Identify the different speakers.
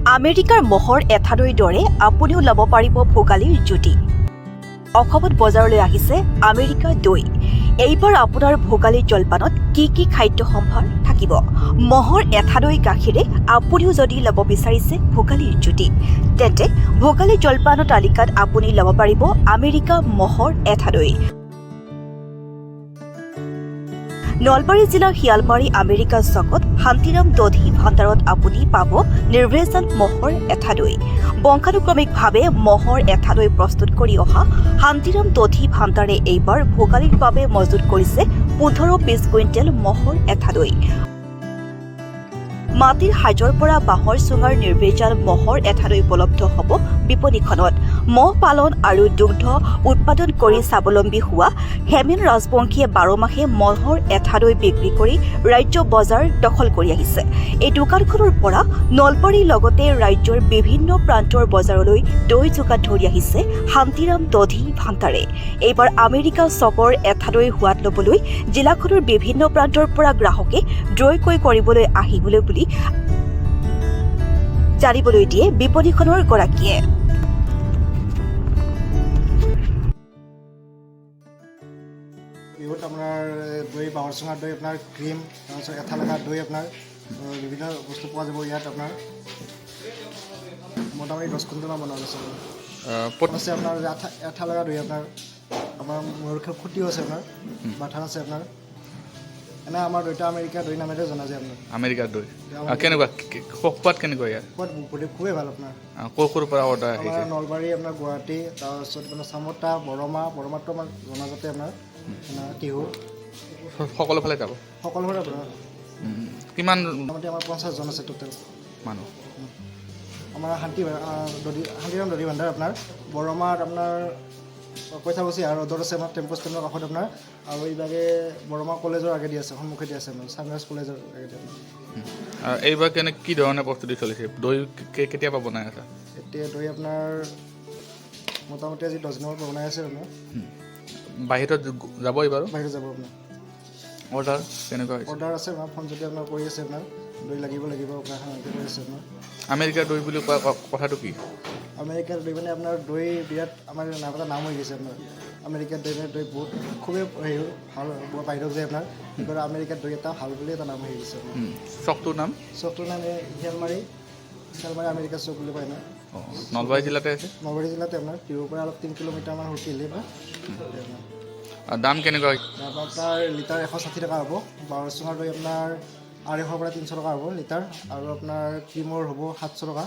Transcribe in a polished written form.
Speaker 1: আমেৰিকাৰ মহৰ এঠা দৈৰ দৰে আপুনিও ল'ব পাৰিব ভোগালীৰ জুতি। অসমত বজাৰলৈ আহিছে আমেৰিকা দৈ। এইবাৰ আপোনাৰ ভোগালীৰ জলপানত কি কি খাদ্য সম্ভাৰ থাকিব? মহৰ এঠা দৈ গাখীৰে আপুনিও যদি ল'ব বিচাৰিছে ভোগালীৰ জুতি, তেন্তে ভোগালীৰ জলপানৰ তালিকাত আপুনি ল'ব পাৰিব আমেৰিকা মহৰ এঠা দৈ। নলবাৰী জিলাৰ শিয়ালমাৰী আমেৰিকা চকত শান্তিৰাম দধি ভাণ্ডাৰত আপুনি পাব নিৰ্ভেজাল মহৰ এঠা দৈ। বংশানুক্ৰমিকভাৱে মহৰ এঠা দৈ প্ৰস্তুত কৰি অহা শান্তিৰাম দধি ভাণ্ডাৰে এইবাৰ ভোগালীৰ বাবে মজুত কৰিছে 15-20 কুইণ্টেল মহৰ এঠা দৈ। মাটিৰ সাজৰ পৰা বাঁহৰ চুঙাৰ নিৰ্ভেজাল মহৰ এঠা দৈ উপলব্ধ হ'ব বিপণীখনত। মহ পালন আৰু দুগ্ধ উৎপাদন কৰি স্বাৱলম্বী হোৱা হেমেন ৰাজবংশীয়ে 12 মাহে মহৰ এঠা দৈ বিক্ৰী কৰি ৰাজ্য বজাৰ দখল কৰি আহিছে। এই দোকানখনৰ পৰা নলবাৰীৰ লগতে ৰাজ্যৰ বিভিন্ন প্ৰান্তৰ বজাৰলৈ দৈ যোগান ধৰি আহিছে শান্তিৰাম দধি ভাণ্ডাৰে। এইবাৰ আমেৰিকা চকৰ এঠা দৈৰ সোৱাদ ল'বলৈ জিলাখনৰ বিভিন্ন প্ৰান্তৰ পৰা গ্ৰাহকে দৈ ক্ৰয় কৰিবলৈ আহিবলৈ বুলি জানিবলৈ দিয়ে বিপণীখনৰ গৰাকীয়ে।
Speaker 2: বিহুত আপোনাৰ দৈ, বাঁহৰ চুঙাৰ দৈ, আপোনাৰ ক্ৰীম, তাৰপিছত এঠা লগা দৈ, আপোনাৰ বিভিন্ন বস্তু পোৱা যাব ইয়াত। আপোনাৰ মোটামুটি 10 কুইণ্টেলমান বনোৱা আছে। আছে আপোনাৰ এঠা লগা দৈ, আমাৰ মূৰৰ খুঁটিও আছে, আপোনাৰ বাটাৰ আছে। আপোনাৰ এনে আমাৰ দৈটা আমেৰিকা দৈ নামেৰে জনা যায়। আপোনাৰ
Speaker 3: আমেৰিকাৰ দৈ কেনেকুৱা, সোৱাদ কেনেকুৱা ইয়াৰ?
Speaker 2: সোৱাদ খুবেই ভাল। আপোনাৰ
Speaker 3: ক'ৰ পৰা অৰ্ডাৰ আহিছে?
Speaker 2: আমাৰ নলবাৰী, আপোনাৰ গুৱাহাটী, তাৰপিছত আপোনাৰ চামতা, বৰমাটো আমাৰ জনাজাতে। আপোনাৰ টিহু
Speaker 3: সকলো ফালে যাব,
Speaker 2: সকলোৰে আপোনাৰ
Speaker 3: কিমান
Speaker 2: মোটামুটি আমাৰ 50 জন আছে টোটেল
Speaker 3: মানুহ।
Speaker 2: আমাৰ শান্তিৰাম দধি ভাণ্ডাৰ আপোনাৰ বৰমাত আপোনাৰ কৈঠাগুছি আৰু ৰ'দত আছে। আমাৰ টেম্পু ষ্টেণ্ডৰ কাষত আপোনাৰ, আৰু এইভাগে বৰমা কলেজৰ আগেদি আছে, সন্মুখেদি আছে আপোনাৰ চানৰাইজ কলেজৰ আগেদি।
Speaker 3: এইবাৰ কি ধৰণে প্ৰস্তুতি চলিছে? দৈ কেতিয়াৰ পৰা বনাই আছে?
Speaker 2: এতিয়া দৈ আপোনাৰ মোটামুটি আজি 10 দিনৰ পৰা বনাই আছে। আপোনাৰ
Speaker 3: বাহিৰত যাব এইবাৰ?
Speaker 2: বাহিৰত যাব। আপোনাৰ
Speaker 3: অৰ্ডাৰ কেনেকুৱা হৈছে?
Speaker 2: অৰ্ডাৰ আছে আপোনাৰ, ফোন যদি আপোনাৰ কৰি আছে, আপোনাৰ দৈ লাগিব আপোনাৰ সেনেকৈ কৰি আছে। আপোনাৰ
Speaker 3: আমেৰিকাৰ দৈ বুলি কোৱা কথাটো কি?
Speaker 2: আমেৰিকাৰ দৈ মানে আপোনাৰ দৈ বিৰাট আমাৰ এটা নাম হৈ গৈছে। আপোনাৰ আমেৰিকাৰ দৈ মানে দৈ বহুত খুবেই ভাল বাহিৰত যায়। আপোনাৰ আমেৰিকাৰ দৈ এটা ভাল বুলি এটা নাম হৈ গৈছে।
Speaker 3: চকটোৰ নাম
Speaker 2: শিয়ালমাৰী আমেৰিকা চক বুলি কয় না।
Speaker 3: নলবাৰী জিলাতে আছে?
Speaker 2: নলবাৰী জিলাতে আপোনাৰ টিহুৰ পৰা অলপ 3 কিলোমিটাৰমান সুটিলে বা।
Speaker 3: দাম কেনেকুৱা?
Speaker 2: আপোনাৰ লিটাৰ 160 টকা হ'ব। বাঁহৰ চুঙাৰ দৈ আপোনাৰ 250 পৰা 300 টকা হ'ব লিটাৰ, আৰু আপোনাৰ ক্ৰীমৰ হ'ব 700 টকা।